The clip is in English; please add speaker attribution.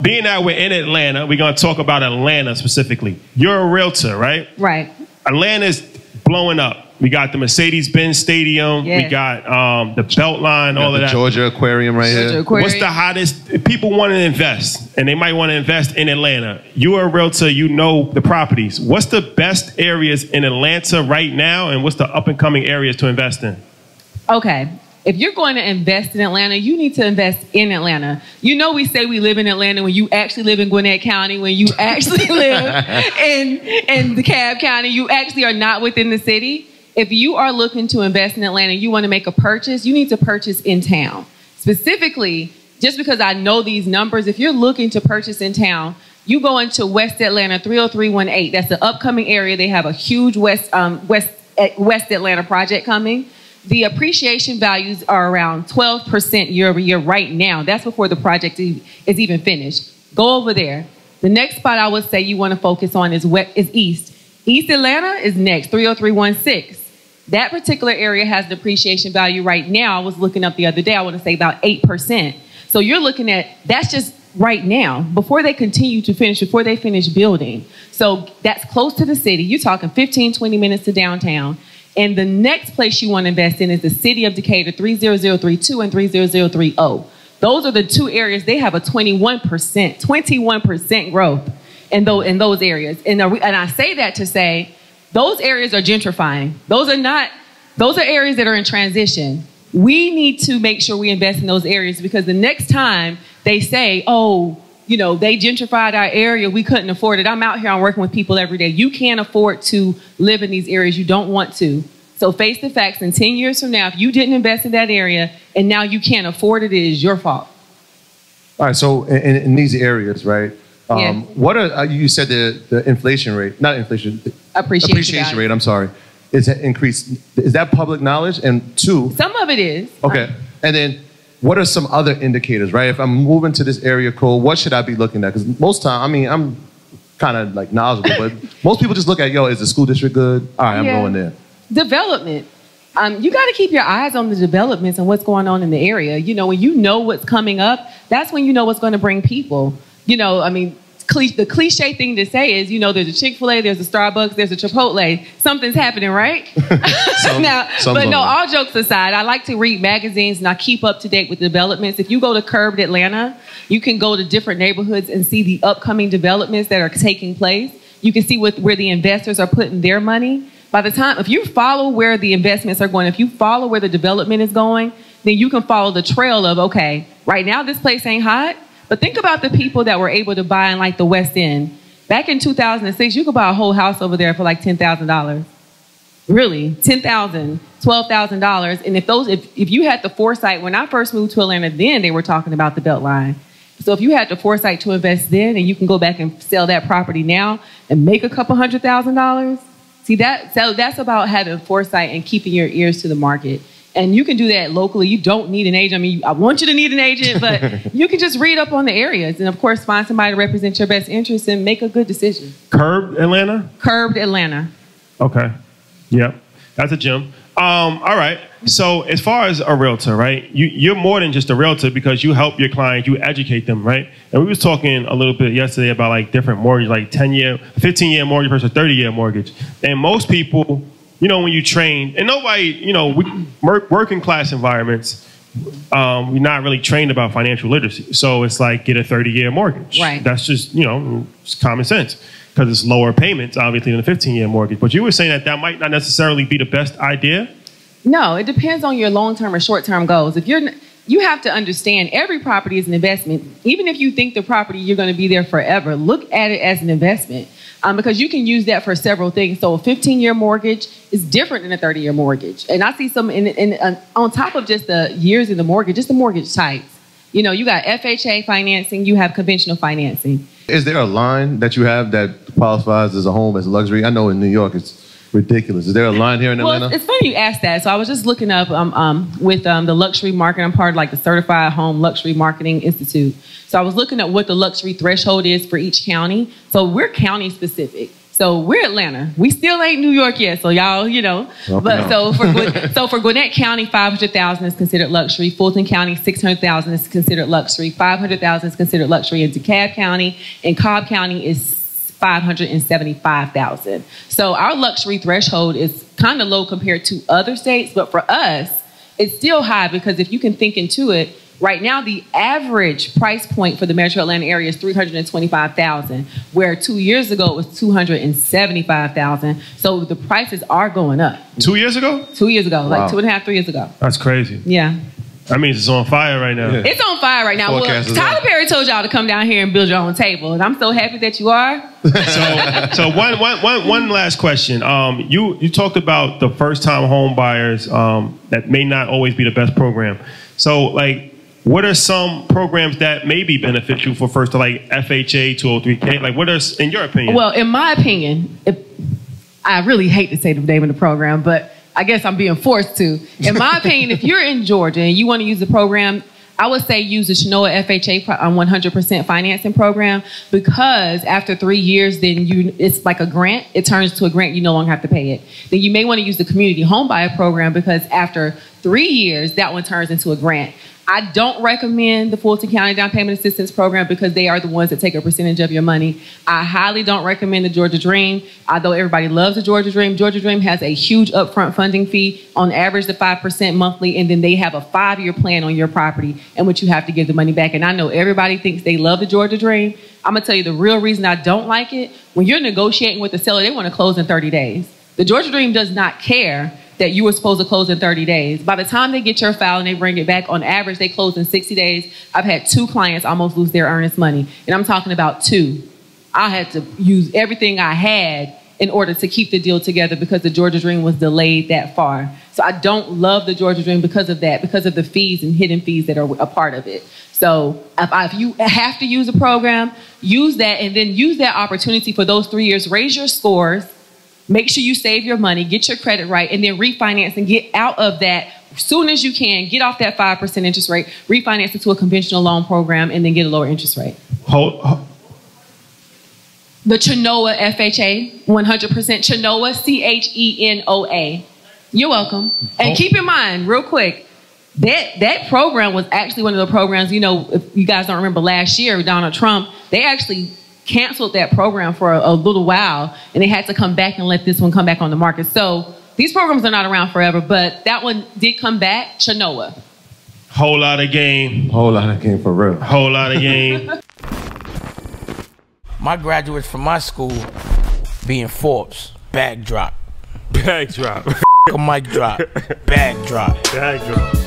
Speaker 1: being that we're in Atlanta, we're going to talk about Atlanta specifically. You're a realtor, right?
Speaker 2: Right.
Speaker 1: Atlanta's blowing up. We got the Mercedes-Benz Stadium.
Speaker 2: Yeah.
Speaker 1: We got the Beltline, all of that.
Speaker 3: Georgia Aquarium right here.
Speaker 2: Aquarium.
Speaker 1: What's the hottest? People want to invest, and they might want to invest in Atlanta. You're a realtor. You know the properties. What's the best areas in Atlanta right now, and what's the up-and-coming areas to invest in?
Speaker 2: Okay. If you're going to invest in Atlanta, you need to invest in Atlanta. You know, we say we live in Atlanta when you actually live in Gwinnett County, when you actually live in DeKalb County, you actually are not within the city. If you are looking to invest in Atlanta, you want to make a purchase, you need to purchase in town. Specifically, just because I know these numbers, if you're looking to purchase in town, you go into West Atlanta, 30318. That's the upcoming area. They have a huge West Atlanta project coming. The appreciation values are around 12% year over year right now. That's before the project is even finished. Go over there. The next spot I would say you want to focus on is East. East Atlanta is next, 30316. That particular area has an appreciation value right now. I was looking up the other day, I want to say about 8%. So you're looking at, that's just right now, before they continue to finish, before they finish building. So that's close to the city. You're talking 15, 20 minutes to downtown. And the next place you want to invest in is the city of Decatur, 30032 and 30030. Those are the two areas. They have a 21% growth in those areas. And I say that to say, those areas are gentrifying. Those are areas that are in transition. We need to make sure we invest in those areas, because the next time they say, oh, you know, they gentrified our area, we couldn't afford it. I'm out here, I'm working with people every day. You can't afford to live in these areas. You don't want to. So face the facts, and 10 years from now, if you didn't invest in that area and now you can't afford it, it is your fault.
Speaker 3: All right, so in these areas, right?
Speaker 2: Yeah.
Speaker 3: What are, you said the inflation rate, not inflation,
Speaker 2: Appreciation
Speaker 3: rate, I'm sorry, is increased. Is that public knowledge? And two,
Speaker 2: some of it is.
Speaker 3: Okay, and then what are some other indicators, right? If I'm moving to this area code, what should I be looking at? Because most time, I mean, I'm kind of like knowledgeable, but most people just look at, yo, is the school district good? All right, I'm going there. Development.
Speaker 2: You got to keep your eyes on the developments and what's going on in the area. You know, when you know what's coming up, that's when you know what's going to bring people. You know, I mean, the cliche thing to say is, you know, there's a Chick-fil-A, there's a Starbucks, there's a Chipotle. Something's happening, right? All jokes aside, I like to read magazines and I keep up to date with developments. If you go to Curbed Atlanta, you can go to different neighborhoods and see the upcoming developments that are taking place. You can see where the investors are putting their money. By the time, if you follow where the investments are going, if you follow where the development is going, then you can follow the trail of, okay, right now this place ain't hot, but think about the people that were able to buy in like the West End. Back in 2006, you could buy a whole house over there for like $10,000. Really, $10,000, $12,000. And if you had the foresight, when I first moved to Atlanta, then they were talking about the Beltline. So if you had the foresight to invest then, and you can go back and sell that property now and make a couple $100,000, see that's about having foresight and keeping your ears to the market. And you can do that locally. You don't need an agent. I mean, I want you to need an agent, but you can just read up on the areas and, of course, find somebody to represent your best interests and make a good decision.
Speaker 1: Curbed Atlanta?
Speaker 2: Curbed Atlanta.
Speaker 1: Okay. Yep. That's a gem. All right. So as far as a realtor, right, you're more than just a realtor because you help your clients, you educate them, right? And we was talking a little bit yesterday about like different mortgage, like 10-year, 15-year mortgage versus 30-year mortgage. And most people, you know, when you train, and nobody, you know, working class environments, we're not really trained about financial literacy. So it's like, get a 30-year mortgage.
Speaker 2: Right.
Speaker 1: That's just, you know, it's common sense because it's lower payments, obviously, than a 15-year mortgage. But you were saying that might not necessarily be the best idea?
Speaker 2: No, it depends on your long-term or short-term goals. If you have to understand every property is an investment. Even if you think the property, you're going to be there forever, look at it as an investment. Because you can use that for several things. So a 15-year mortgage is different than a 30-year mortgage. And I see some, on top of just the years in the mortgage, just the mortgage types. You know, you got FHA financing, you have conventional financing.
Speaker 3: Is there a line that you have that qualifies as a home, as a luxury? I know in New York it's ridiculous. Is there a line here in Atlanta?
Speaker 2: Well, it's funny you asked that. So I was just looking up with the luxury market. I'm part of like the Certified Home Luxury Marketing Institute. So I was looking at what the luxury threshold is for each county. So we're county specific. So we're Atlanta. We still ain't New York yet. So y'all, you know. But so for Gwinnett County, 500,000 is considered luxury. Fulton County, 600,000 is considered luxury. 500,000 is considered luxury. And DeKalb County and Cobb County is 575,000. So our luxury threshold is kind of low compared to other states, but for us, it's still high because if you can think into it, right now the average price point for the Metro Atlanta area is $325,000, where 2 years ago it was $275,000. So the prices are going up.
Speaker 1: 2 years ago?
Speaker 2: 2 years ago,
Speaker 3: Wow.
Speaker 2: like 2.5, 3 years ago.
Speaker 1: That's crazy.
Speaker 2: Yeah.
Speaker 1: That means it's on fire right now.
Speaker 3: Yeah.
Speaker 2: It's on fire right now. Well,
Speaker 3: Forecast is
Speaker 2: Tyler
Speaker 3: on.
Speaker 2: Perry told y'all to come down here and build your own table, and I'm so happy that you are.
Speaker 1: So one last question. You talked about the first-time home buyers that may not always be the best program. So, like, what are some programs that may be beneficial for first, like FHA, 203K? Like, what are, in your opinion?
Speaker 2: Well, in my opinion, I really hate to say the name of the program, but I guess I'm being forced to. In my opinion, if you're in Georgia and you want to use the program, I would say use the Chenoa FHA 100% financing program, because after 3 years, then it's like a grant. It turns to a grant. You no longer have to pay it. Then you may want to use the community home buyer program, because after 3 years, that one turns into a grant. I don't recommend the Fulton County Down Payment Assistance Program because they are the ones that take a percentage of your money. I highly don't recommend the Georgia Dream. Although everybody loves the Georgia Dream has a huge upfront funding fee, on average the 5% monthly, and then they have a 5-year plan on your property in which you have to give the money back. And I know everybody thinks they love the Georgia Dream. I'm gonna tell you the real reason I don't like it. When you're negotiating with the seller, they want to close in 30 days. The Georgia Dream does not care that you were supposed to close in 30 days. By the time they get your file and they bring it back, on average, they close in 60 days. I've had 2 clients almost lose their earnest money. And I'm talking about 2. I had to use everything I had in order to keep the deal together because the Georgia Dream was delayed that far. So I don't love the Georgia Dream because of that, because of the fees and hidden fees that are a part of it. So if you have to use a program, use that, and then use that opportunity for those 3 years. Raise your scores. Make sure you save your money, get your credit right, and then refinance and get out of that as soon as you can. Get off that 5% interest rate, refinance it to a conventional loan program, and then get a lower interest rate. The Chenoa FHA, 100% Chenoa, Chenoa. You're welcome. And keep in mind, real quick, that program was actually one of the programs, you know, if you guys don't remember last year, Donald Trump, they actually canceled that program for a little while, and they had to come back and let this one come back on the market. So these programs are not around forever, but that one did come back, Chenoa.
Speaker 1: Whole lot of game.
Speaker 3: Whole lot of game for real.
Speaker 1: Whole lot of game.
Speaker 4: My graduates from my school being Forbes, bag drop.
Speaker 1: Bag drop.
Speaker 4: A mic drop, bag drop.
Speaker 1: Bag drop.